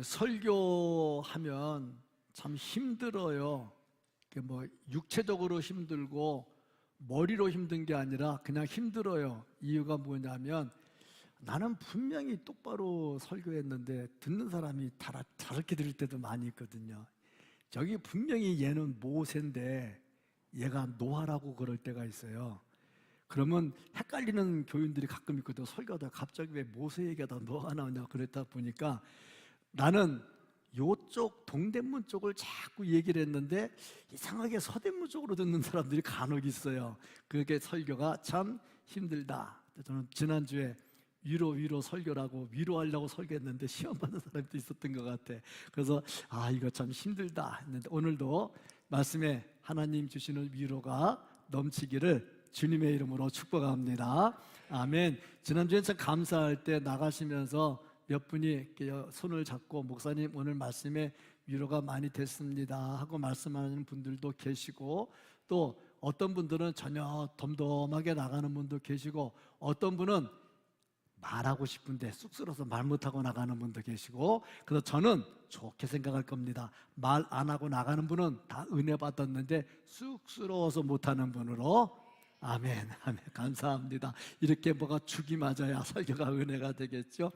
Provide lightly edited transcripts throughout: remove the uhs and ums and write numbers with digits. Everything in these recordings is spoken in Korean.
설교하면 참 힘들어요. 뭐 육체적으로 힘들고 머리로 힘든 게 아니라 그냥 힘들어요. 이유가 뭐냐면 나는 분명히 똑바로 설교했는데 듣는 사람이 다르게 들을 때도 많이 있거든요. 저기 분명히 얘는 모세인데 얘가 노아라고 그럴 때가 있어요. 그러면 헷갈리는 교인들이 가끔 있거든요. 설교하다가 갑자기 왜 모세 얘기하다 노아가 나오냐 그랬다 보니까 나는 요쪽 동대문 쪽을 자꾸 얘기를 했는데 이상하게 서대문 쪽으로 듣는 사람들이 간혹 있어요. 그게 설교가 참 힘들다. 저는 지난주에 위로 설교라고 위로하려고 설교했는데 시험 받는 사람도 있었던 것 같아. 그래서 이거 참 힘들다 했는데 오늘도 말씀에 하나님 주시는 위로가 넘치기를 주님의 이름으로 축복합니다. 아멘. 지난주에 참 감사할 때 나가시면서 몇 분이 이렇게 손을 잡고 목사님 오늘 말씀에 위로가 많이 됐습니다 하고 말씀하는 분들도 계시고, 또 어떤 분들은 전혀 덤덤하게 나가는 분도 계시고, 어떤 분은 말하고 싶은데 쑥스러워서 말 못하고 나가는 분도 계시고, 그래서 저는 좋게 생각할 겁니다. 말 안 하고 나가는 분은 다 은혜 받았는데 쑥스러워서 못하는 분으로 아멘, 아멘. 감사합니다. 이렇게 뭐가 죽이 맞아야 설교가 은혜가 되겠죠.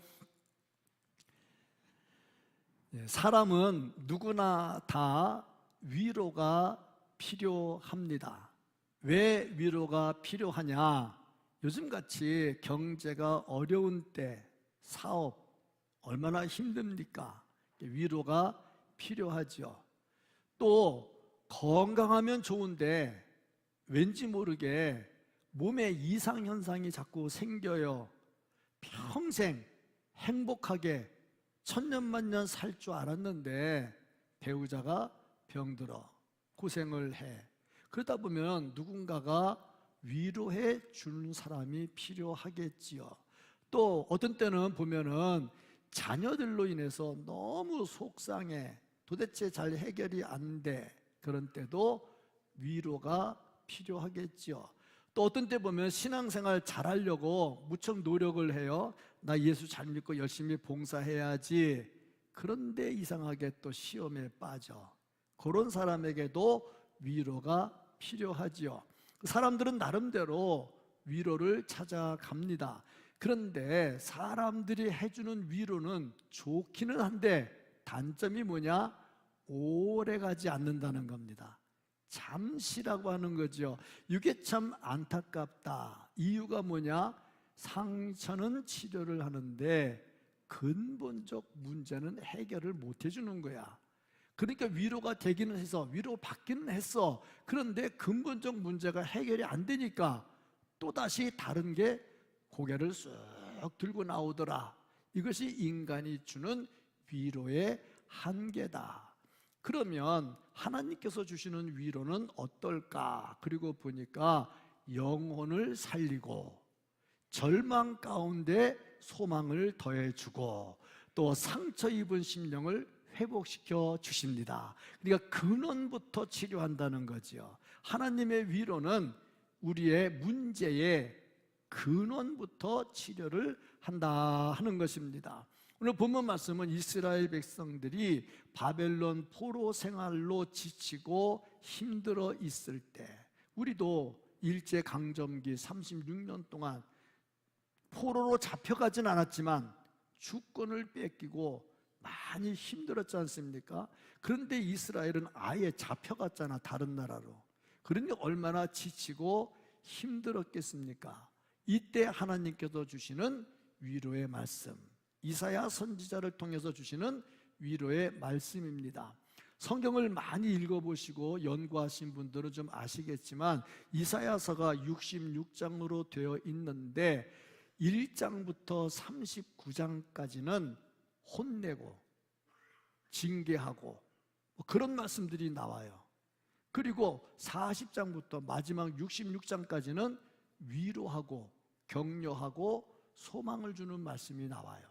사람은 누구나 다 위로가 필요합니다. 왜 위로가 필요하냐? 요즘같이 경제가 어려운 때 사업 얼마나 힘듭니까? 위로가 필요하죠. 또 건강하면 좋은데 왠지 모르게 몸에 이상현상이 자꾸 생겨요. 평생 행복하게 천년만년 살 줄 알았는데 배우자가 병들어 고생을 해. 그러다 보면 누군가가 위로해 주는 사람이 필요하겠지요. 또 어떤 때는 보면은 자녀들로 인해서 너무 속상해, 도대체 잘 해결이 안 돼. 그런 때도 위로가 필요하겠지요. 또 어떤 때 보면 신앙생활 잘하려고 무척 노력을 해요. 나 예수 잘 믿고 열심히 봉사해야지. 그런데 이상하게 또 시험에 빠져. 그런 사람에게도 위로가 필요하지요. 사람들은 나름대로 위로를 찾아갑니다. 그런데 사람들이 해주는 위로는 좋기는 한데 단점이 뭐냐? 오래 가지 않는다는 겁니다. 잠시라고 하는 거죠. 이게 참 안타깝다. 이유가 뭐냐? 상처는 치료를 하는데 근본적 문제는 해결을 못 해주는 거야. 그러니까 위로가 되기는 해서 위로 받기는 했어. 그런데 근본적 문제가 해결이 안 되니까 또다시 다른 게 고개를 쑥 들고 나오더라. 이것이 인간이 주는 위로의 한계다. 그러면 하나님께서 주시는 위로는 어떨까? 그리고 보니까 영혼을 살리고 절망 가운데 소망을 더해주고 또 상처 입은 심령을 회복시켜 주십니다. 그러니까 근원부터 치료한다는 거죠. 하나님의 위로는 우리의 문제의 근원부터 치료를 한다 하는 것입니다. 오늘 본문 말씀은 이스라엘 백성들이 바벨론 포로 생활로 지치고 힘들어 있을 때, 우리도 일제강점기 36년 동안 포로로 잡혀가진 않았지만 주권을 뺏기고 많이 힘들었지 않습니까? 그런데 이스라엘은 아예 잡혀갔잖아, 다른 나라로. 그러니 얼마나 지치고 힘들었겠습니까? 이때 하나님께서 주시는 위로의 말씀, 이사야 선지자를 통해서 주시는 위로의 말씀입니다. 성경을 많이 읽어보시고 연구하신 분들은 좀 아시겠지만 이사야서가 66장으로 되어 있는데 1장부터 39장까지는 혼내고 징계하고 그런 말씀들이 나와요. 그리고 40장부터 마지막 66장까지는 위로하고 격려하고 소망을 주는 말씀이 나와요.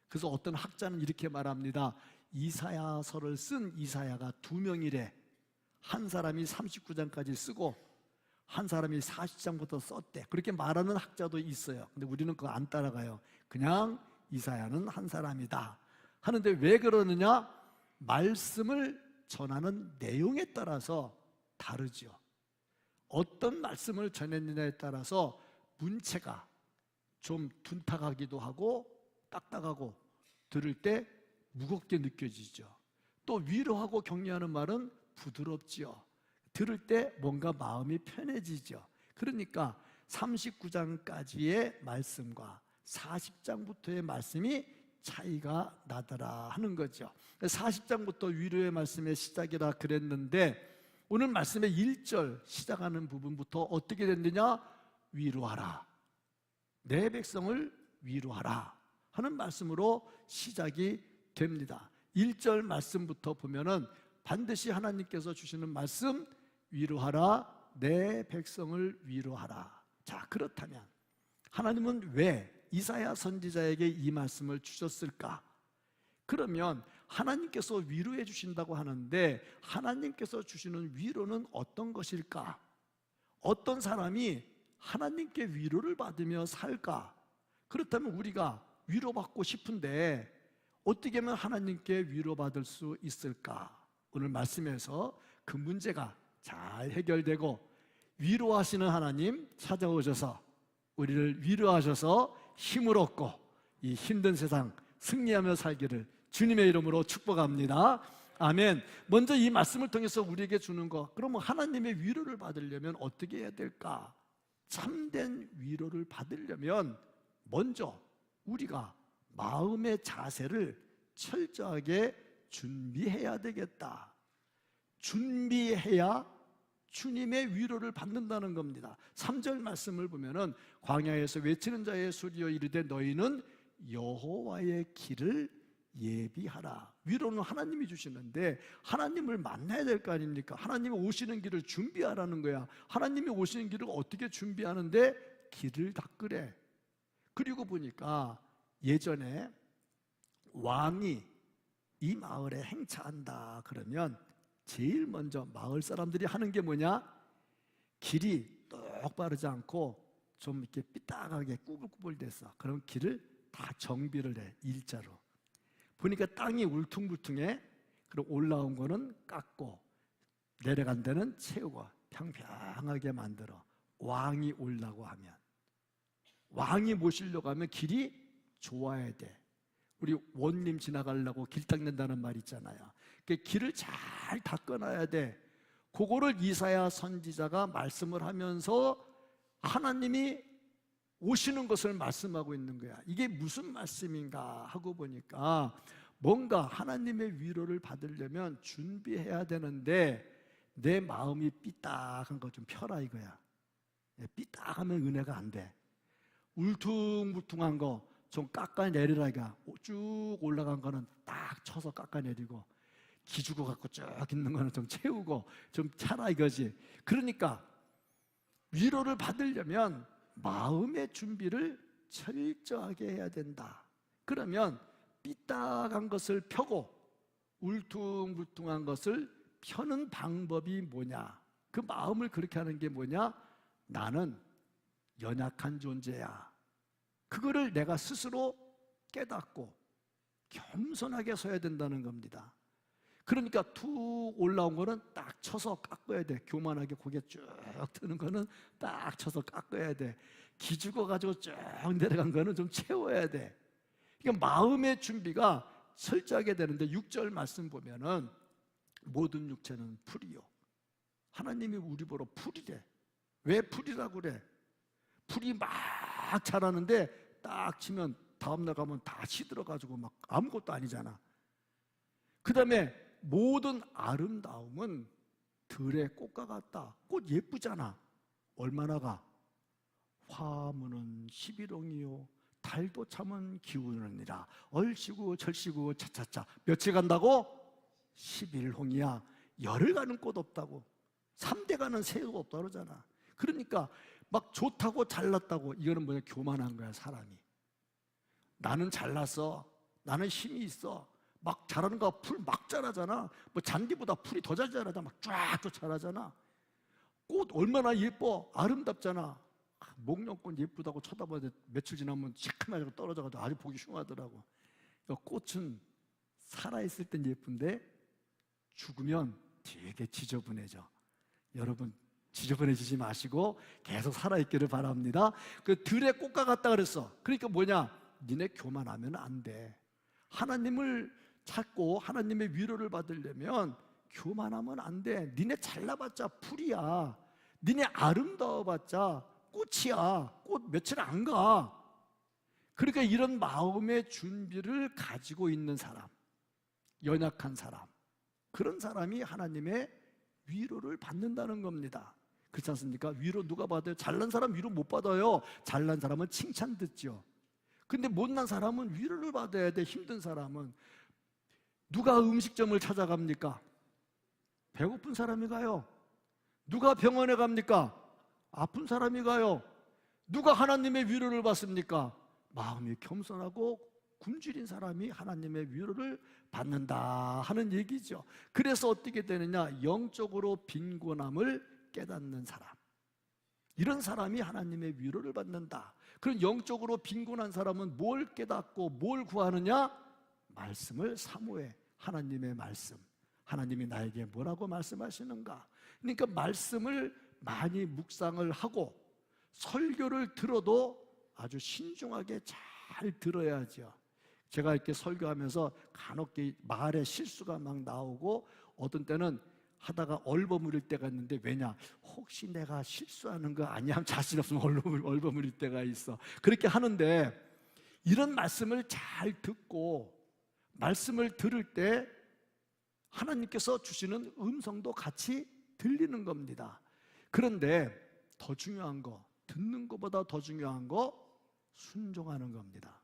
그래서 어떤 학자는 이렇게 말합니다. 이사야서를 쓴 이사야가 2명이래. 한 사람이 39장까지 쓰고 한 사람이 40장부터 썼대. 그렇게 말하는 학자도 있어요. 근데 우리는 그거 안 따라가요. 그냥 이사야는 한 사람이다. 하는데 왜 그러느냐? 말씀을 전하는 내용에 따라서 다르죠. 어떤 말씀을 전했느냐에 따라서 문체가 좀 둔탁하기도 하고 딱딱하고 들을 때 무겁게 느껴지죠. 또 위로하고 격려하는 말은 부드럽지요. 들을 때 뭔가 마음이 편해지죠. 그러니까 39장까지의 말씀과 40장부터의 말씀이 차이가 나더라 하는 거죠. 40장부터 위로의 말씀의 시작이라 그랬는데 오늘 말씀의 1절 시작하는 부분부터 어떻게 됐느냐? 위로하라, 내 백성을 위로하라 하는 말씀으로 시작이 됩니다. 1절 말씀부터 보면은 반드시 하나님께서 주시는 말씀, 위로하라, 내 백성을 위로하라. 자, 그렇다면 하나님은 왜 이사야 선지자에게 이 말씀을 주셨을까? 그러면 하나님께서 위로해 주신다고 하는데 하나님께서 주시는 위로는 어떤 것일까? 어떤 사람이 하나님께 위로를 받으며 살까? 그렇다면 우리가 위로받고 싶은데 어떻게 하면 하나님께 위로받을 수 있을까? 오늘 말씀에서 그 문제가 잘 해결되고 위로하시는 하나님 찾아오셔서 우리를 위로하셔서 힘을 얻고 이 힘든 세상 승리하며 살기를 주님의 이름으로 축복합니다. 아멘. 먼저 이 말씀을 통해서 우리에게 주는 것, 그러면 하나님의 위로를 받으려면 어떻게 해야 될까? 참된 위로를 받으려면 먼저 우리가 마음의 자세를 철저하게 준비해야 되겠다. 준비해야 주님의 위로를 받는다는 겁니다. 3절 말씀을 보면은 광야에서 외치는 자의 소리여 이르되 너희는 여호와의 길을 예비하라. 위로는 하나님이 주시는데 하나님을 만나야 될 거 아닙니까? 하나님이 오시는 길을 준비하라는 거야. 하나님이 오시는 길을 어떻게 준비하는데? 길을 닦으래. 그리고 보니까 예전에 왕이 이 마을에 행차한다 그러면 제일 먼저 마을 사람들이 하는 게 뭐냐? 길이 똑바르지 않고 좀 이렇게 삐딱하게 꾸불꾸불 됐어. 그럼 길을 다 정비를 해, 일자로. 보니까 땅이 울퉁불퉁해. 그럼 올라온 거는 깎고 내려간 데는 채우고 평평하게 만들어. 왕이 오려고 하면, 왕이 모시려고 하면 길이 좋아야 돼. 우리 원님 지나가려고 길 닦는다는 말 있잖아요. 그 길을 잘 닦아놔야 돼. 그거를 이사야 선지자가 말씀을 하면서 하나님이 오시는 것을 말씀하고 있는 거야. 이게 무슨 말씀인가 하고 보니까 뭔가 하나님의 위로를 받으려면 준비해야 되는데 내 마음이 삐딱한 거 좀 펴라 이거야. 삐딱하면 은혜가 안 돼. 울퉁불퉁한 거 좀 깎아내리라 이거야. 쭉 올라간 거는 딱 쳐서 깎아내리고 기죽어 갖고 쭉 있는 거는 좀 채우고 좀 차라 이거지. 그러니까 위로를 받으려면 마음의 준비를 철저하게 해야 된다. 그러면 삐딱한 것을 펴고 울퉁불퉁한 것을 펴는 방법이 뭐냐? 그 마음을 그렇게 하는 게 뭐냐? 나는 연약한 존재야. 그거를 내가 스스로 깨닫고 겸손하게 서야 된다는 겁니다. 그러니까 툭 올라온 거는 딱 쳐서 깎아야 돼. 교만하게 고개 쭉 드는 거는 딱 쳐서 깎아야 돼. 기죽어가지고 쭉 내려간 거는 좀 채워야 돼. 그러니까 마음의 준비가 철저하게 되는데 6절 말씀 보면은 모든 육체는 풀이요. 하나님이 우리 보러 풀이래. 왜 풀이라고 그래? 풀이 막 자라는데 딱 치면 다음날 가면 다 시들어가지고 막 아무것도 아니잖아. 그 다음에 모든 아름다움은 들의 꽃과 같다. 꽃 예쁘잖아. 얼마나 가? 화무는 11홍이요 달도 참은 기우느니라. 얼씨구 절씨구 차차차. 며칠 간다고? 11홍이야. 열흘 가는 꽃 없다고. 3대 가는 새가 없다고 그러잖아. 그러니까 막 좋다고 잘났다고 이거는 뭐냐? 교만한 거야 사람이. 나는 잘났어. 나는 힘이 있어. 막 자라는 거 풀 막 자라잖아. 뭐 잔디보다 풀이 더 잘 자라잖아. 막 쫙쫙 자라잖아. 꽃 얼마나 예뻐. 아름답잖아. 목련꽃 예쁘다고 쳐다보는데 며칠 지나면 시커멓게 떨어져가지고 아주 보기 흉하더라고. 그러니까 꽃은 살아있을 땐 예쁜데 죽으면 되게 지저분해져. 여러분 지저분해지지 마시고 계속 살아있기를 바랍니다. 그 들에 꽃과 같다 그랬어. 그러니까 뭐냐? 니네 교만하면 안 돼. 하나님을 찾고 하나님의 위로를 받으려면 교만하면 안 돼. 니네 잘나봤자 풀이야. 니네 아름다워봤자 꽃이야. 꽃 며칠 안 가. 그러니까 이런 마음의 준비를 가지고 있는 사람, 연약한 사람, 그런 사람이 하나님의 위로를 받는다는 겁니다. 그렇지 않습니까? 위로 누가 받아요? 잘난 사람 위로 못 받아요. 잘난 사람은 칭찬 듣죠. 근데 못난 사람은 위로를 받아야 돼. 힘든 사람은. 누가 음식점을 찾아갑니까? 배고픈 사람이 가요. 누가 병원에 갑니까? 아픈 사람이 가요. 누가 하나님의 위로를 받습니까? 마음이 겸손하고 굶주린 사람이 하나님의 위로를 받는다 하는 얘기죠. 그래서 어떻게 되느냐? 영적으로 빈곤함을 깨닫는 사람, 이런 사람이 하나님의 위로를 받는다. 그런 영적으로 빈곤한 사람은 뭘 깨닫고 뭘 구하느냐? 말씀을 사모해. 하나님의 말씀, 하나님이 나에게 뭐라고 말씀하시는가? 그러니까 말씀을 많이 묵상을 하고 설교를 들어도 아주 신중하게 잘 들어야죠. 제가 이렇게 설교하면서 간혹 말에 실수가 막 나오고 어떤 때는 하다가 얼버무릴 때가 있는데, 왜냐? 혹시 내가 실수하는 거 아니야? 자신 없으면 얼버무릴 때가 있어. 그렇게 하는데 이런 말씀을 잘 듣고 말씀을 들을 때 하나님께서 주시는 음성도 같이 들리는 겁니다. 그런데 더 중요한 거, 듣는 것보다 더 중요한 거, 순종하는 겁니다.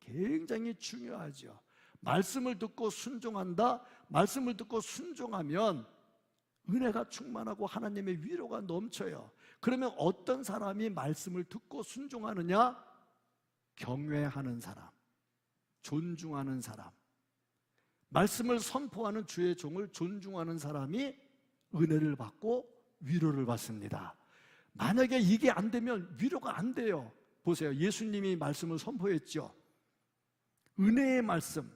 굉장히 중요하죠. 말씀을 듣고 순종한다. 말씀을 듣고 순종하면 은혜가 충만하고 하나님의 위로가 넘쳐요. 그러면 어떤 사람이 말씀을 듣고 순종하느냐? 경외하는 사람, 존중하는 사람, 말씀을 선포하는 주의 종을 존중하는 사람이 은혜를 받고 위로를 받습니다. 만약에 이게 안 되면 위로가 안 돼요. 보세요. 예수님이 말씀을 선포했죠. 은혜의 말씀,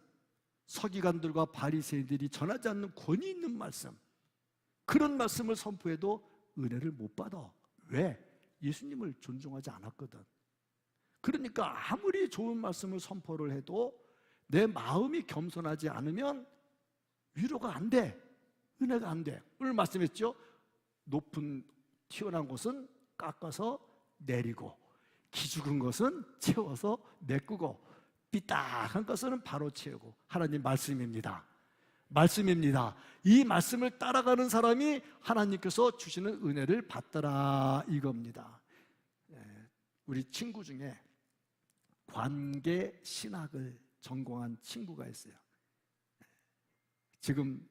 서기관들과 바리새인들이 전하지 않는 권위 있는 말씀, 그런 말씀을 선포해도 은혜를 못 받아. 왜? 예수님을 존중하지 않았거든. 그러니까 아무리 좋은 말씀을 선포를 해도 내 마음이 겸손하지 않으면 위로가 안 돼. 은혜가 안 돼. 오늘 말씀했죠. 높은 튀어나온 것은 깎아서 내리고, 기죽은 것은 채워서 메꾸고, 삐딱한 것은 바로 채우고. 하나님 말씀입니다. 말씀입니다. 이 말씀을 따라가는 사람이 하나님께서 주시는 은혜를 받더라, 이겁니다. 우리 친구 중에 관계 신학을 전공한 친구가 있어요. 지금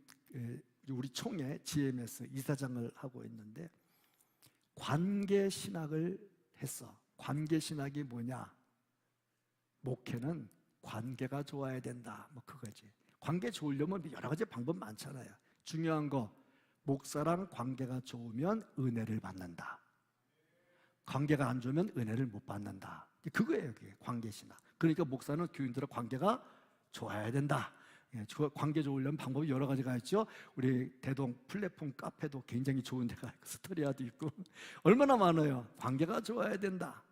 우리 총회 GMS 이사장을 하고 있는데 관계 신학을 했어. 관계 신학이 뭐냐? 목회는 관계가 좋아야 된다, 뭐 그거지. 관계 좋으려면 여러 가지 방법 많잖아요. 중요한 거, 목사랑 관계가 좋으면 은혜를 받는다. 관계가 안 좋으면 은혜를 못 받는다. 그거예요, 그게 관계신학. 그러니까 목사는 교인들과 관계가 좋아야 된다. 관계 좋으려면 방법이 여러 가지가 있죠. 우리 대동 플랫폼 카페도 굉장히 좋은 데가 있고 스토리아도 있고 얼마나 많아요. 관계가 좋아야 된다.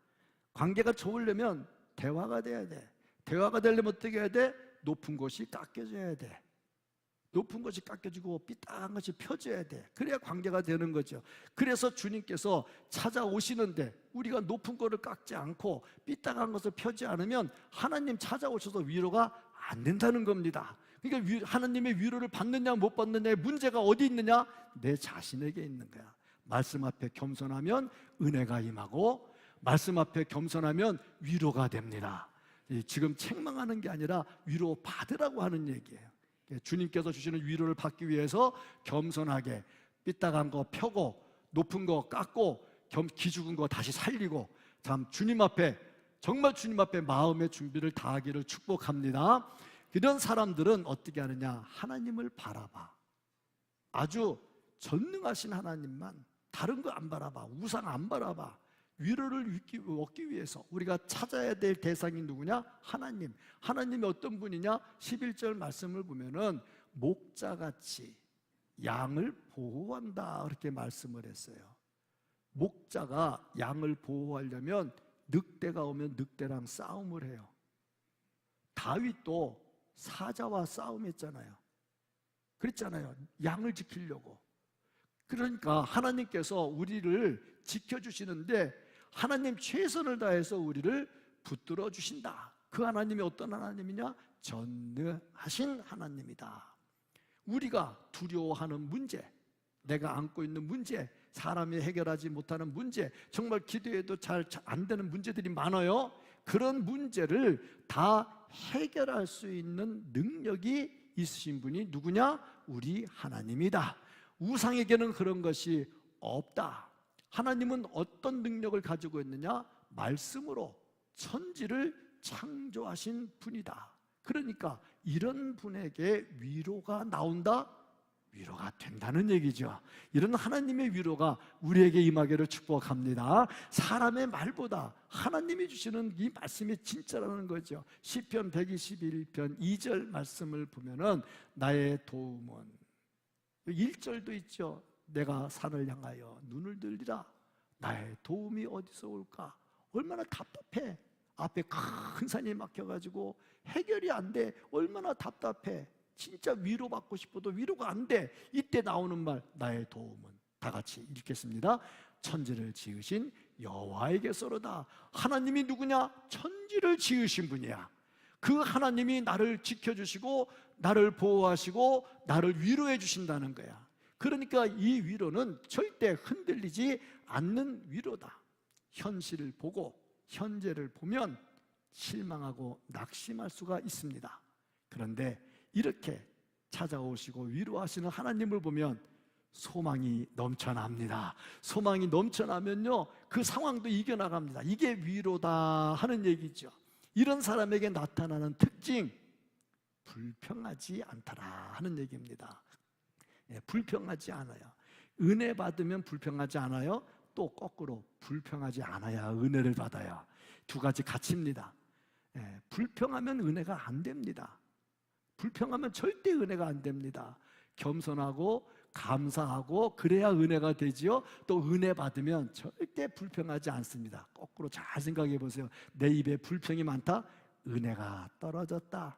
관계가 좋으려면 대화가 돼야 돼. 대화가 되려면 어떻게 해야 돼? 높은 것이 깎여져야 돼. 높은 것이 깎여지고 삐딱한 것이 펴져야 돼. 그래야 관계가 되는 거죠. 그래서 주님께서 찾아오시는데 우리가 높은 것을 깎지 않고 삐딱한 것을 펴지 않으면 하나님 찾아오셔서 위로가 안 된다는 겁니다. 그러니까 하나님의 위로를 받느냐 못 받느냐의 문제가 어디 있느냐? 내 자신에게 있는 거야. 말씀 앞에 겸손하면 은혜가 임하고, 말씀 앞에 겸손하면 위로가 됩니다. 지금 책망하는 게 아니라 위로 받으라고 하는 얘기예요. 주님께서 주시는 위로를 받기 위해서 겸손하게 삐딱한 거 펴고, 높은 거 깎고, 기죽은 거 다시 살리고, 참 주님 앞에, 정말 주님 앞에 마음의 준비를 다하기를 축복합니다. 이런 사람들은 어떻게 하느냐? 하나님을 바라봐. 아주 전능하신 하나님만, 다른 거 안 바라봐. 우상 안 바라봐. 위로를 얻기 위해서 우리가 찾아야 될 대상이 누구냐? 하나님. 하나님이 어떤 분이냐? 11절 말씀을 보면은 목자같이 양을 보호한다 그렇게 말씀을 했어요. 목자가 양을 보호하려면 늑대가 오면 늑대랑 싸움을 해요. 다윗도 사자와 싸움했잖아요. 그랬잖아요. 양을 지키려고. 그러니까 하나님께서 우리를 지켜주시는데 하나님 최선을 다해서 우리를 붙들어 주신다. 그 하나님이 어떤 하나님이냐? 전능하신 하나님이다. 우리가 두려워하는 문제, 내가 안고 있는 문제, 사람이 해결하지 못하는 문제, 정말 기도해도 잘 안 되는 문제들이 많아요. 그런 문제를 다 해결할 수 있는 능력이 있으신 분이 누구냐? 우리 하나님이다. 우상에게는 그런 것이 없다. 하나님은 어떤 능력을 가지고 있느냐? 말씀으로 천지를 창조하신 분이다. 그러니까 이런 분에게 위로가 나온다? 위로가 된다는 얘기죠. 이런 하나님의 위로가 우리에게 임하기를 축복합니다. 사람의 말보다 하나님이 주시는 이 말씀이 진짜라는 거죠. 시편 121편 2절 말씀을 보면은 나의 도움은 1절도 있죠. 내가 산을 향하여 눈을 들리라. 나의 도움이 어디서 올까? 얼마나 답답해. 앞에 큰 산이 막혀가지고 해결이 안 돼. 얼마나 답답해. 진짜 위로받고 싶어도 위로가 안 돼. 이때 나오는 말, 나의 도움은. 다 같이 읽겠습니다. 천지를 지으신 여호와에게서로다. 하나님이 누구냐? 천지를 지으신 분이야. 그 하나님이 나를 지켜주시고 나를 보호하시고 나를 위로해 주신다는 거야. 그러니까 이 위로는 절대 흔들리지 않는 위로다. 현실을 보고 현재를 보면 실망하고 낙심할 수가 있습니다. 그런데 이렇게 찾아오시고 위로하시는 하나님을 보면 소망이 넘쳐납니다. 소망이 넘쳐나면요, 그 상황도 이겨나갑니다. 이게 위로다 하는 얘기죠. 이런 사람에게 나타나는 특징, 불평하지 않더라 하는 얘기입니다. 불평하지 않아요. 은혜 받으면 불평하지 않아요. 또 거꾸로 불평하지 않아야 은혜를 받아요. 두 가지 가치입니다. 불평하면 은혜가 안 됩니다. 불평하면 절대 은혜가 안 됩니다. 겸손하고 감사하고 그래야 은혜가 되지요. 또 은혜 받으면 절대 불평하지 않습니다. 거꾸로 잘 생각해 보세요. 내 입에 불평이 많다? 은혜가 떨어졌다.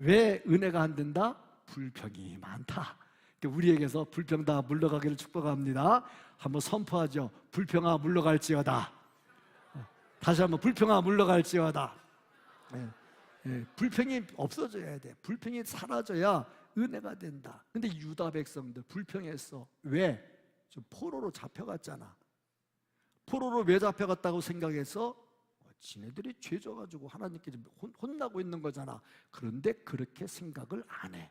왜 은혜가 안 된다? 불평이 많다. 우리에게서 불평 다 물러가기를 축복합니다. 한번 선포하죠. 불평아 물러갈지어다. 다시 한번 불평아 물러갈지어다. 불평이 없어져야 돼. 불평이 사라져야 은혜가 된다. 근데 유다 백성들 불평했어. 왜? 좀 포로로 잡혀갔잖아. 포로로 왜 잡혀갔다고 생각해서 지네들이 죄 져가지고 하나님께 혼나고 있는 거잖아. 그런데 그렇게 생각을 안 해.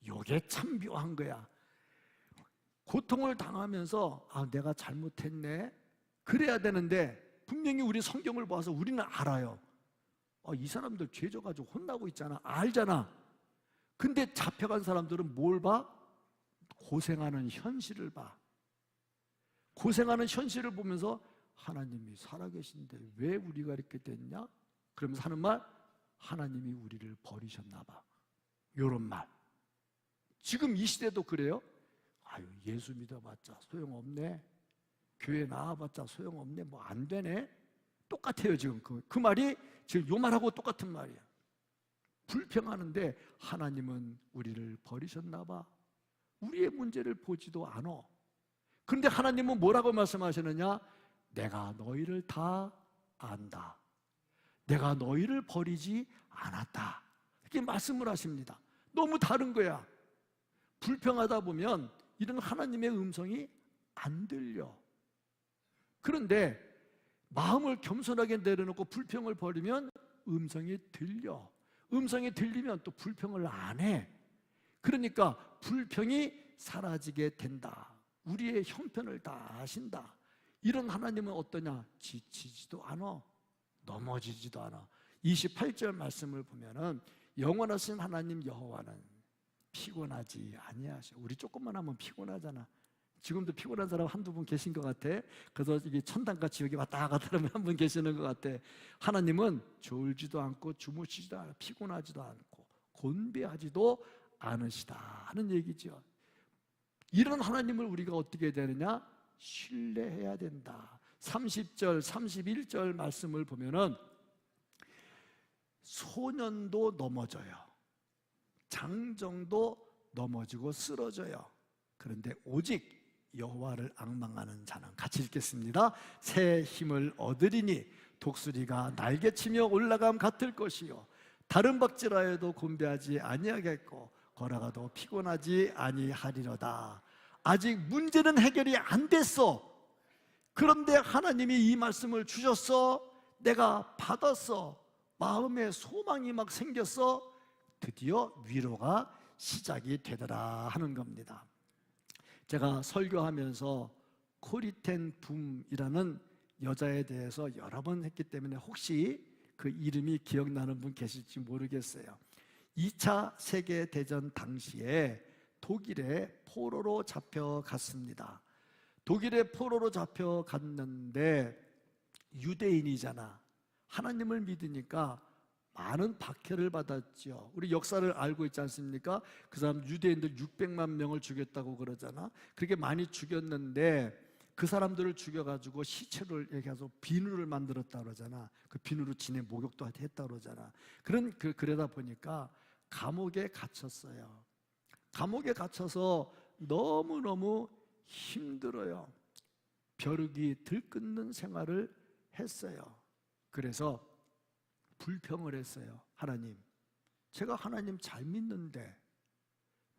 이게 참 묘한 거야. 고통을 당하면서 내가 잘못했네 그래야 되는데 분명히 우리 성경을 봐서 우리는 알아요. 이 사람들 죄 져가지고 혼나고 있잖아. 알잖아. 근데 잡혀간 사람들은 뭘 봐? 고생하는 현실을 봐. 고생하는 현실을 보면서 하나님이 살아계신데 왜 우리가 이렇게 됐냐? 그러면서 하는 말, 하나님이 우리를 버리셨나 봐. 이런 말. 지금 이 시대도 그래요? 예수 믿어봤자 소용없네. 교회 나와봤자 소용없네. 뭐 안 되네. 똑같아요 지금. 그 말이 지금 요 말하고 똑같은 말이야. 불평하는데 하나님은 우리를 버리셨나 봐. 우리의 문제를 보지도 않아. 그런데 하나님은 뭐라고 말씀하시느냐? 내가 너희를 다 안다. 내가 너희를 버리지 않았다. 이렇게 말씀을 하십니다. 너무 다른 거야. 불평하다 보면 이런 하나님의 음성이 안 들려. 그런데 마음을 겸손하게 내려놓고 불평을 버리면 음성이 들려. 음성이 들리면 또 불평을 안 해. 그러니까 불평이 사라지게 된다. 우리의 형편을 다 아신다. 이런 하나님은 어떠냐? 지치지도 않아. 넘어지지도 않아. 28절 말씀을 보면은 영원하신 하나님 여호와는 피곤하지 아니하셔. 우리 조금만 하면 피곤하잖아. 지금도 피곤한 사람 한두 분 계신 것 같아. 그래서 이게 천당과 지옥이 왔다 갔다 하면 한 분 계시는 것 같아. 하나님은 졸지도 않고 주무시지도 않고 피곤하지도 않고 곤비하지도 않으시다 하는 얘기죠. 이런 하나님을 우리가 어떻게 해야 되느냐? 신뢰해야 된다. 30절, 31절 말씀을 보면은 소년도 넘어져요. 장정도 넘어지고 쓰러져요. 그런데 오직 여호와를 앙망하는 자는, 같이 읽겠습니다. 새 힘을 얻으리니 독수리가 날개치며 올라감 같을 것이요 다른 박질하여도 곤배하지 아니하겠고 걸어가도 피곤하지 아니하리로다. 아직 문제는 해결이 안 됐어. 그런데 하나님이 이 말씀을 주셨어. 내가 받았어. 마음에 소망이 막 생겼어. 드디어 위로가 시작이 되더라 하는 겁니다. 제가 설교하면서 코리텐 붐이라는 여자에 대해서 여러 번 했기 때문에 혹시 그 이름이 기억나는 분 계실지 모르겠어요. 2차 세계대전 당시에 독일의 포로로 잡혀갔습니다. 독일의 포로로 잡혀갔는데 유대인이잖아. 하나님을 믿으니까 많은 박해를 받았죠. 우리 역사를 알고 있지 않습니까? 그 사람 유대인들 600만 명을 죽였다고 그러잖아. 그렇게 많이 죽였는데 그 사람들을 죽여가지고 시체를 얘기해서 비누를 만들었다 그러잖아. 그 비누로 지네 목욕도 했다 그러잖아. 그러다 보니까 감옥에 갇혔어요. 감옥에 갇혀서 너무너무 힘들어요. 벼룩이 들끓는 생활을 했어요. 그래서 불평을 했어요. 하나님, 제가 하나님 잘 믿는데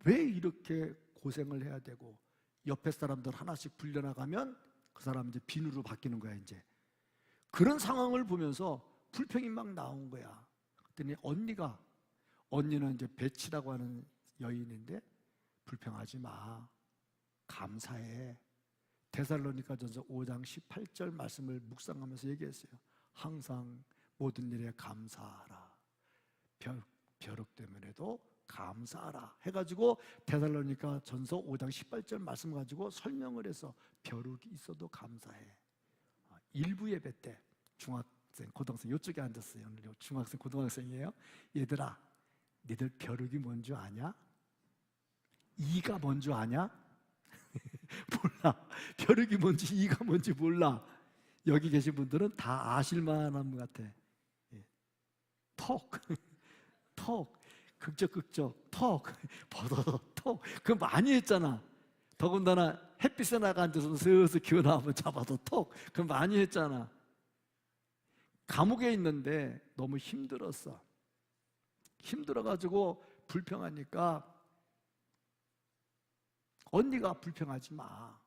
왜 이렇게 고생을 해야 되고 옆에 사람들 하나씩 불려나가면 그 사람 이제 비누로 바뀌는 거야. 이제 그런 상황을 보면서 불평이 막 나온 거야. 그랬더니 언니는 이제 베치라고 하는 여인인데, 불평하지 마, 감사해. 데살로니가전서 5장 18절 말씀을 묵상하면서 얘기했어요. 항상 모든 일에 감사하라. 벼룩 때문에도 감사하라 해가지고 데살로니가 전서 5장 18절 말씀 가지고 설명을 해서 벼룩이 있어도 감사해. 일부 예배 때 중학생, 고등학생 이쪽에 앉았어요. 오늘 중학생, 고등학생이에요. 얘들아, 니들 벼룩이 뭔 줄 아냐? 이가 뭔 줄 아냐? 몰라. 벼룩이 뭔지 이가 뭔지 몰라. 여기 계신 분들은 다 아실 만한 것 같아. 톡, 극적, 톡, 버더덕, 톡. 그거 많이 했잖아. 더군다나 햇빛에 나가 앉아서 슬슬 기어나오면 잡아도 톡. 그거 많이 했잖아. 감옥에 있는데 너무 힘들었어. 힘들어가지고 불평하니까 언니가 불평하지 마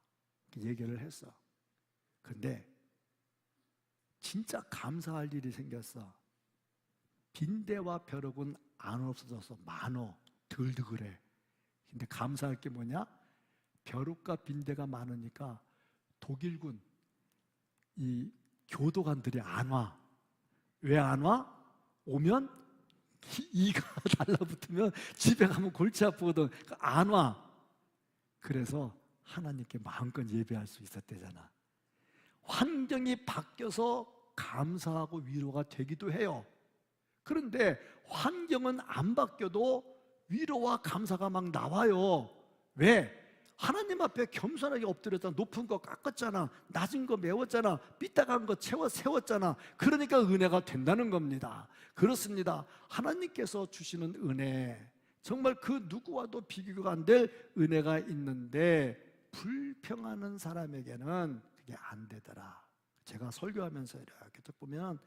얘기를 했어. 근데 진짜 감사할 일이 생겼어. 빈대와 벼룩은 안 없어져서 많어. 덜도 그래. 근데 감사할 게 뭐냐? 벼룩과 빈대가 많으니까 독일군 이 교도관들이 안 와. 왜 안 와? 오면 이가 달라붙으면 집에 가면 골치 아프거든. 안 와. 그래서 하나님께 마음껏 예배할 수 있었대잖아. 환경이 바뀌어서 감사하고 위로가 되기도 해요. 그런데 환경은 안 바뀌어도 위로와 감사가 막 나와요. 왜? 하나님 앞에 겸손하게 엎드렸잖아. 높은 거 깎았잖아. 낮은 거 메웠잖아. 삐딱한 거 세웠잖아. 그러니까 은혜가 된다는 겁니다. 그렇습니다. 하나님께서 주시는 은혜, 정말 그 누구와도 비교가 안 될 은혜가 있는데 불평하는 사람에게는 그게 안 되더라. 제가 설교하면서 이렇게 쭉 보면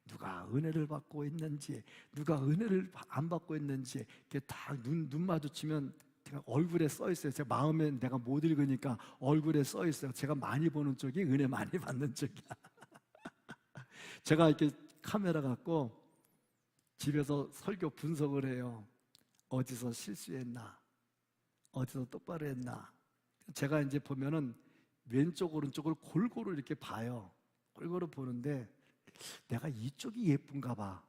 누가 은혜를 받고 있는지, 누가 은혜를 안 받고 있는지 이렇게 다 눈 마주치면 제가 얼굴에 써 있어요. 제 마음에 내가 못 읽으니까 얼굴에 써 있어요. 제가 많이 보는 쪽이 은혜 많이 받는 쪽이야. 제가 이렇게 카메라 갖고 집에서 설교 분석을 해요. 어디서 실수했나? 어디서 똑바로 했나? 제가 이제 보면은 왼쪽 오른쪽을 골고루 이렇게 봐요. 골고루 보는데 내가 이쪽이 예쁜가 봐.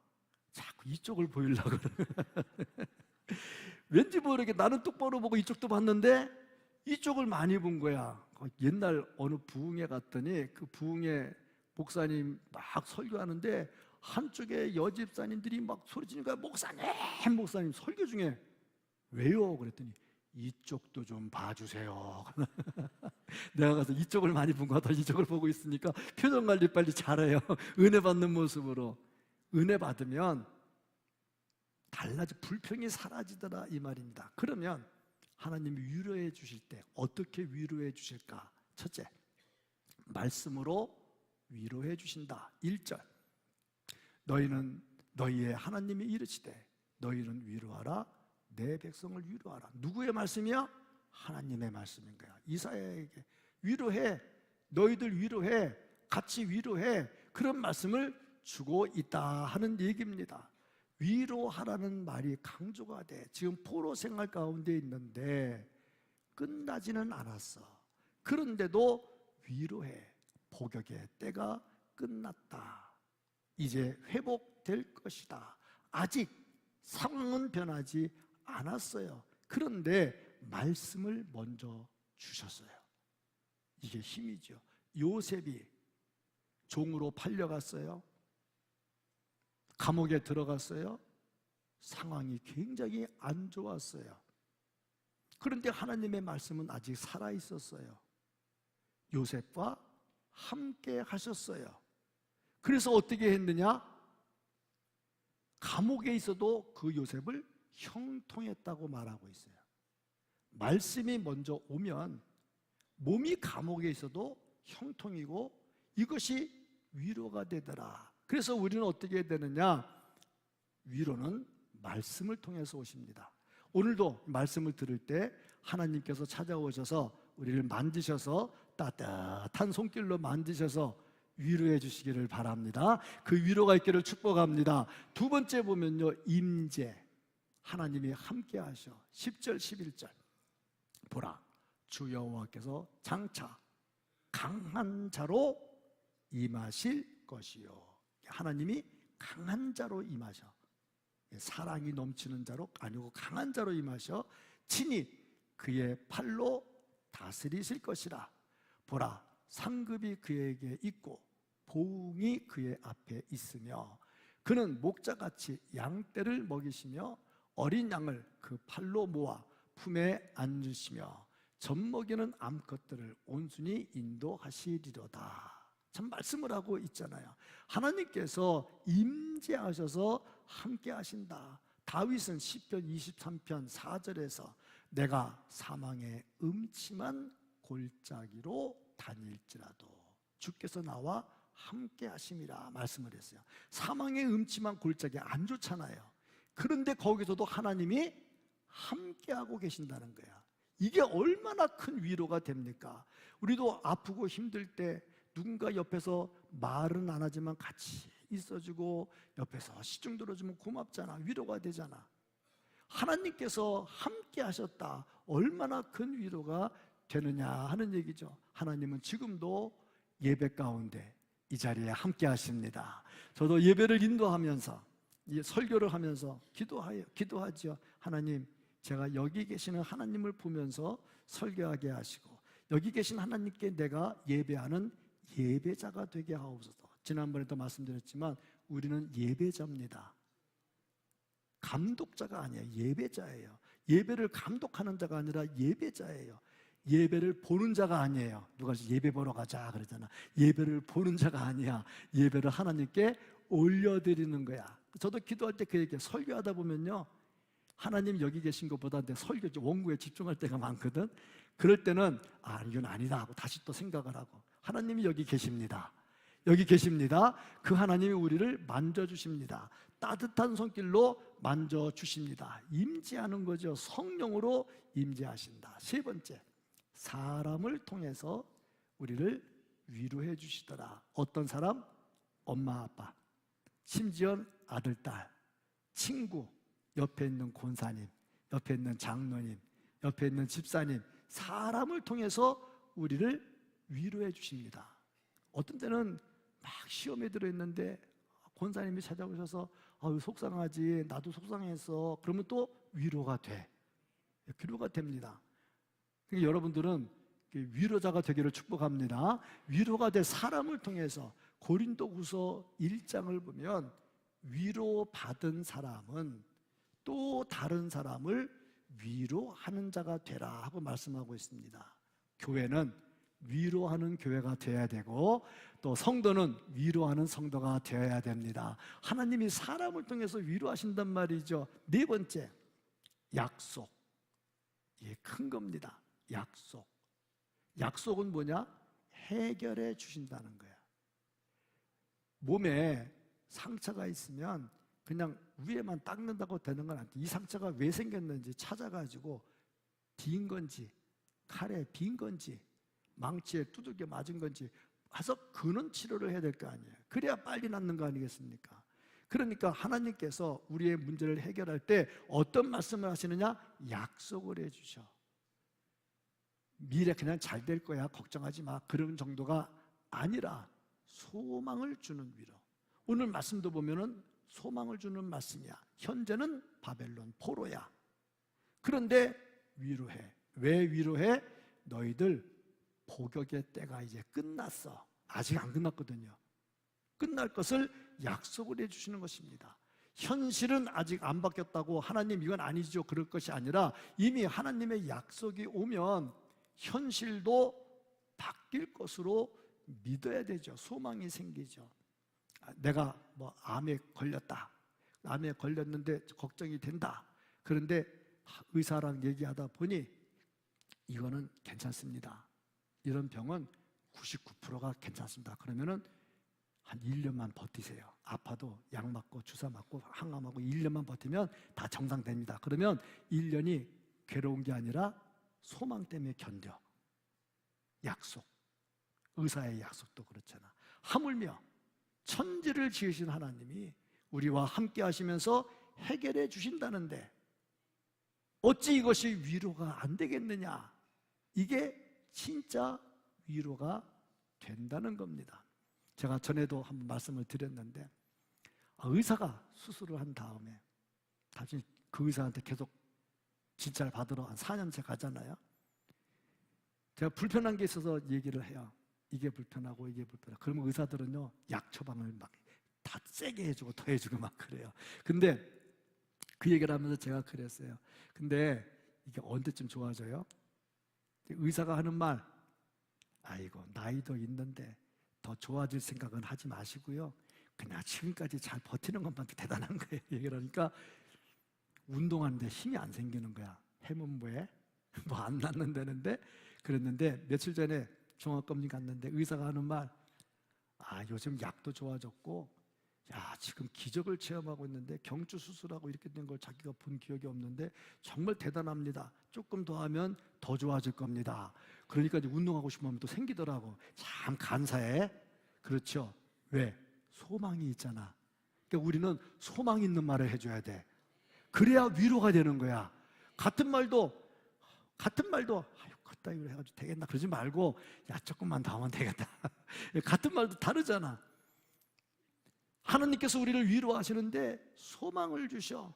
자꾸 이쪽을 보이려고 그래. 왠지 모르게 나는 똑바로 보고 이쪽도 봤는데 이쪽을 많이 본 거야. 옛날 어느 부흥회 갔더니 그 부흥회 목사님 막 설교하는데 한쪽에 여집사님들이 막 소리 지르니까 목사님 설교 중에 왜요? 그랬더니 이쪽도 좀 봐주세요. 내가 가서 이쪽을 많이 본 것 같아. 이쪽을 보고 있으니까 표정 관리 빨리 잘해요. 은혜 받는 모습으로. 은혜 받으면 불평이 사라지더라 이 말입니다. 그러면 하나님이 위로해 주실 때 어떻게 위로해 주실까? 첫째, 말씀으로 위로해 주신다. 1절, 너희는 너희의 하나님이 이르시되 너희는 위로하라, 내 백성을 위로하라. 누구의 말씀이야? 하나님의 말씀인 거야. 이사야에게 위로해, 너희들 위로해, 같이 위로해, 그런 말씀을 주고 있다 하는 얘기입니다. 위로하라는 말이 강조가 돼. 지금 포로 생활 가운데 있는데 끝나지는 않았어. 그런데도 위로해. 복역의 때가 끝났다. 이제 회복될 것이다. 아직 상황은 변하지 않았어요. 그런데 말씀을 먼저 주셨어요. 이게 힘이죠. 요셉이 종으로 팔려갔어요. 감옥에 들어갔어요. 상황이 굉장히 안 좋았어요. 그런데 하나님의 말씀은 아직 살아있었어요. 요셉과 함께 하셨어요. 그래서 어떻게 했느냐? 감옥에 있어도 그 요셉을 형통했다고 말하고 있어요. 말씀이 먼저 오면 몸이 감옥에 있어도 형통이고 이것이 위로가 되더라. 그래서 우리는 어떻게 해야 되느냐? 위로는 말씀을 통해서 오십니다. 오늘도 말씀을 들을 때 하나님께서 찾아오셔서 우리를 만지셔서 따뜻한 손길로 만지셔서 위로해 주시기를 바랍니다. 그 위로가 있기를 축복합니다. 두 번째 보면요, 임재. 하나님이 함께 하셔. 10절 11절 보라, 주 여호와께서 장차 강한 자로 임하실 것이요. 하나님이 강한 자로 임하셔. 사랑이 넘치는 자로 아니고 강한 자로 임하셔 친히 그의 팔로 다스리실 것이라. 보라, 상급이 그에게 있고 보응이 그의 앞에 있으며 그는 목자같이 양떼를 먹이시며 어린 양을 그 팔로 모아 품에 안으시며 젖먹이는 암컷들을 온순히 인도하시리로다. 참 말씀을 하고 있잖아요. 하나님께서 임재하셔서 함께 하신다. 다윗은 시편 23편 4절에서 내가 사망의 음침한 골짜기로 다닐지라도 주께서 나와 함께 하심이라 말씀을 했어요. 사망의 음침한 골짜기 안 좋잖아요. 그런데 거기서도 하나님이 함께하고 계신다는 거야. 이게 얼마나 큰 위로가 됩니까? 우리도 아프고 힘들 때 누군가 옆에서 말은 안 하지만 같이 있어주고 옆에서 시중 들어주면 고맙잖아. 위로가 되잖아. 하나님께서 함께 하셨다. 얼마나 큰 위로가 되느냐 하는 얘기죠. 하나님은 지금도 예배 가운데 이 자리에 함께 하십니다. 저도 예배를 인도하면서 설교를 하면서 기도하죠. 하나님, 제가 여기 계시는 하나님을 보면서 설교하게 하시고 여기 계신 하나님께 내가 예배하는 예배자가 되게 하옵소서. 지난번에도 말씀드렸지만 우리는 예배자입니다. 감독자가 아니에요. 예배자예요. 예배를 감독하는 자가 아니라 예배자예요. 예배를 보는 자가 아니에요. 누가 예배 보러 가자 그러잖아. 예배를 보는 자가 아니야. 예배를 하나님께 올려드리는 거야. 저도 기도할 때 그 얘기해요. 설교하다 보면요, 하나님 여기 계신 것보다 내 설교 원고에 집중할 때가 많거든. 그럴 때는 이건 아니다 하고 다시 또 생각을 하고, 하나님이 여기 계십니다. 여기 계십니다. 그 하나님이 우리를 만져주십니다. 따뜻한 손길로 만져주십니다. 임재하는 거죠. 성령으로 임재하신다. 세 번째, 사람을 통해서 우리를 위로해 주시더라. 어떤 사람? 엄마, 아빠, 심지어 아들, 딸, 친구, 옆에 있는 권사님, 옆에 있는 장로님, 옆에 있는 집사님, 사람을 통해서 우리를 위로해 주십니다. 어떤 때는 막 시험에 들어있는데 권사님이 찾아오셔서 속상하지, 나도 속상했어. 그러면 또 위로가 돼. 위로가 됩니다. 그러니까 여러분들은 위로자가 되기를 축복합니다. 위로가 될 사람을 통해서 고린도후서 1장을 보면 위로받은 사람은 또 다른 사람을 위로하는 자가 되라 하고 말씀하고 있습니다. 교회는 위로하는 교회가 되어야 되고 또 성도는 위로하는 성도가 되어야 됩니다. 하나님이 사람을 통해서 위로하신단 말이죠. 네 번째, 약속. 이게 큰 겁니다. 약속. 약속은 뭐냐? 해결해 주신다는 거야. 몸에 상처가 있으면 그냥 위에만 닦는다고 되는 건 아니야. 이 상처가 왜 생겼는지 찾아가지고 빈 건지 칼에 빈 건지 망치에 두들겨 맞은 건지 해서 근원 치료를 해야 될 거 아니에요. 그래야 빨리 낫는 거 아니겠습니까? 그러니까 하나님께서 우리의 문제를 해결할 때 어떤 말씀을 하시느냐? 약속을 해주셔. 미래 그냥 잘 될 거야 걱정하지 마, 그런 정도가 아니라 소망을 주는 위로. 오늘 말씀도 보면은 소망을 주는 말씀이야. 현재는 바벨론 포로야. 그런데 위로해. 왜 위로해? 너희들 복역의 때가 이제 끝났어. 아직 안 끝났거든요. 끝날 것을 약속을 해주시는 것입니다. 현실은 아직 안 바뀌었다고 하나님 이건 아니죠 그럴 것이 아니라 이미 하나님의 약속이 오면 현실도 바뀔 것으로 믿어야 되죠. 소망이 생기죠. 내가 뭐 암에 걸렸다. 암에 걸렸는데 걱정이 된다. 그런데 의사랑 얘기하다 보니 이거는 괜찮습니다. 이런 병은 99%가 괜찮습니다. 그러면은 한 1년만 버티세요. 아파도 약 맞고 주사 맞고 항암하고 1년만 버티면 다 정상됩니다. 그러면 1년이 괴로운 게 아니라 소망 때문에 견뎌. 약속. 의사의 약속도 그렇잖아. 하물며 천지를 지으신 하나님이 우리와 함께 하시면서 해결해 주신다는데 어찌 이것이 위로가 안 되겠느냐? 이게 진짜 위로가 된다는 겁니다. 제가 전에도 한번 말씀을 드렸는데 의사가 수술을 한 다음에 다시 그 의사한테 계속 진찰 받으러 한 4년째 가잖아요. 제가 불편한 게 있어서 얘기를 해요. 이게 불편하고 이게 불편하고. 그러면 의사들은요 약 처방을 막 다 세게 해주고 더 해주고 막 그래요. 근데 그 얘기를 하면서 제가 그랬어요. 근데 이게 언제쯤 좋아져요? 의사가 하는 말, 아이고 나이도 있는데 더 좋아질 생각은 하지 마시고요, 그냥 지금까지 잘 버티는 것만 대단한 거예요. 얘기를 하니까 운동하는데 힘이 안 생기는 거야. 해면 뭐해? 뭐 안 낫는다는데. 그랬는데 며칠 전에 종합검진 갔는데 의사가 하는 말, 요즘 약도 좋아졌고 지금 기적을 체험하고 있는데 경추 수술하고 이렇게 된 걸 자기가 본 기억이 없는데 정말 대단합니다. 조금 더 하면 더 좋아질 겁니다. 그러니까 이제 운동하고 싶은 마음이 또 생기더라고. 참 감사해. 그렇죠. 왜? 소망이 있잖아. 그러니까 우리는 소망 있는 말을 해줘야 돼. 그래야 위로가 되는 거야. 같은 말도 그따위로 해가지고 되겠나 그러지 말고 조금만 더 하면 되겠다. 같은 말도 다르잖아. 하나님께서 우리를 위로하시는데 소망을 주셔.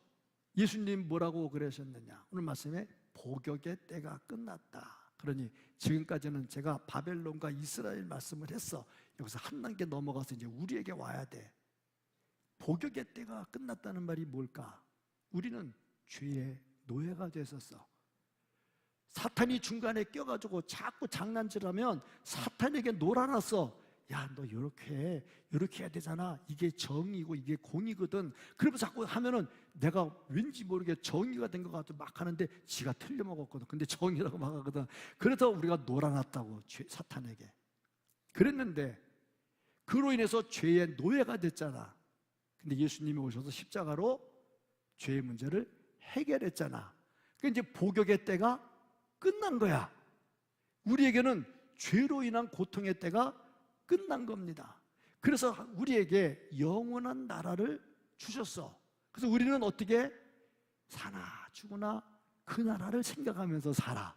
예수님 뭐라고 그러셨느냐? 오늘 말씀에 복역의 때가 끝났다. 그러니 지금까지는 제가 바벨론과 이스라엘 말씀을 했어. 여기서 한 단계 넘어가서 이제 우리에게 와야 돼. 복역의 때가 끝났다는 말이 뭘까? 우리는 죄의 노예가 됐었어. 사탄이 중간에 껴가지고 자꾸 장난질하면 사탄에게 놀아놨어. 너 이렇게 해야 되잖아. 이게 정의고 이게 공이거든. 그러면서 자꾸 하면은 내가 왠지 모르게 정의가 된 것 같아 막 하는데 지가 틀려먹었거든. 근데 정의라고 막 하거든. 그래서 우리가 놀아놨다고 사탄에게. 그랬는데 그로 인해서 죄의 노예가 됐잖아. 근데 예수님이 오셔서 십자가로 죄의 문제를 해결했잖아. 그러니까 이제 복역의 때가 끝난 거야. 우리에게는 죄로 인한 고통의 때가 끝난 겁니다. 그래서 우리에게 영원한 나라를 주셨어. 그래서 우리는 어떻게 사나 죽으나 그 나라를 생각하면서 살아.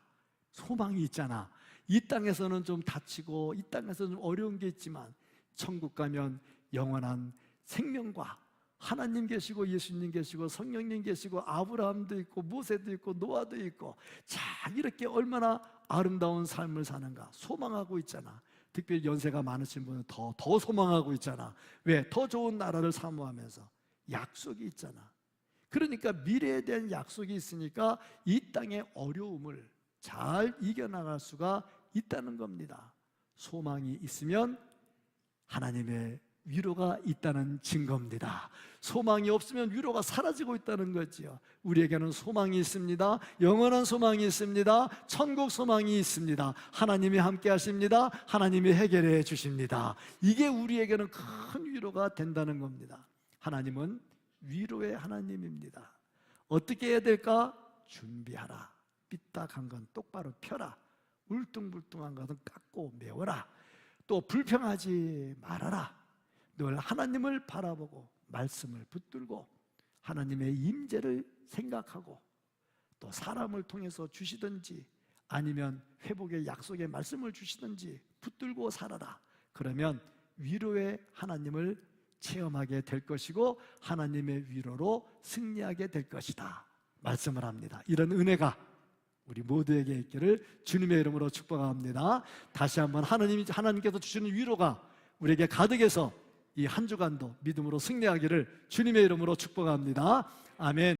소망이 있잖아. 이 땅에서는 좀 다치고 이 땅에서는 좀 어려운 게 있지만 천국 가면 영원한 생명과 하나님 계시고 예수님 계시고 성령님 계시고 아브라함도 있고 모세도 있고 노아도 있고, 자, 이렇게 얼마나 아름다운 삶을 사는가 소망하고 있잖아. 특별히 연세가 많으신 분은 더 소망하고 있잖아. 왜? 더 좋은 나라를 사모하면서 약속이 있잖아. 그러니까 미래에 대한 약속이 있으니까 이 땅의 어려움을 잘 이겨나갈 수가 있다는 겁니다. 소망이 있으면 하나님의 위로가 있다는 증거입니다. 소망이 없으면 위로가 사라지고 있다는 거지요. 우리에게는 소망이 있습니다. 영원한 소망이 있습니다. 천국 소망이 있습니다. 하나님이 함께 하십니다. 하나님이 해결해 주십니다. 이게 우리에게는 큰 위로가 된다는 겁니다. 하나님은 위로의 하나님입니다. 어떻게 해야 될까? 준비하라. 삐딱한 건 똑바로 펴라. 울퉁불퉁한 것은 깎고 메워라. 또 불평하지 말아라. 늘 하나님을 바라보고 말씀을 붙들고 하나님의 임재를 생각하고, 또 사람을 통해서 주시든지 아니면 회복의 약속의 말씀을 주시든지 붙들고 살아라. 그러면 위로의 하나님을 체험하게 될 것이고 하나님의 위로로 승리하게 될 것이다 말씀을 합니다. 이런 은혜가 우리 모두에게 있기를 주님의 이름으로 축복합니다. 다시 한번 하나님께서 주시는 위로가 우리에게 가득해서 이 한 주간도 믿음으로 승리하기를 주님의 이름으로 축복합니다. 아멘.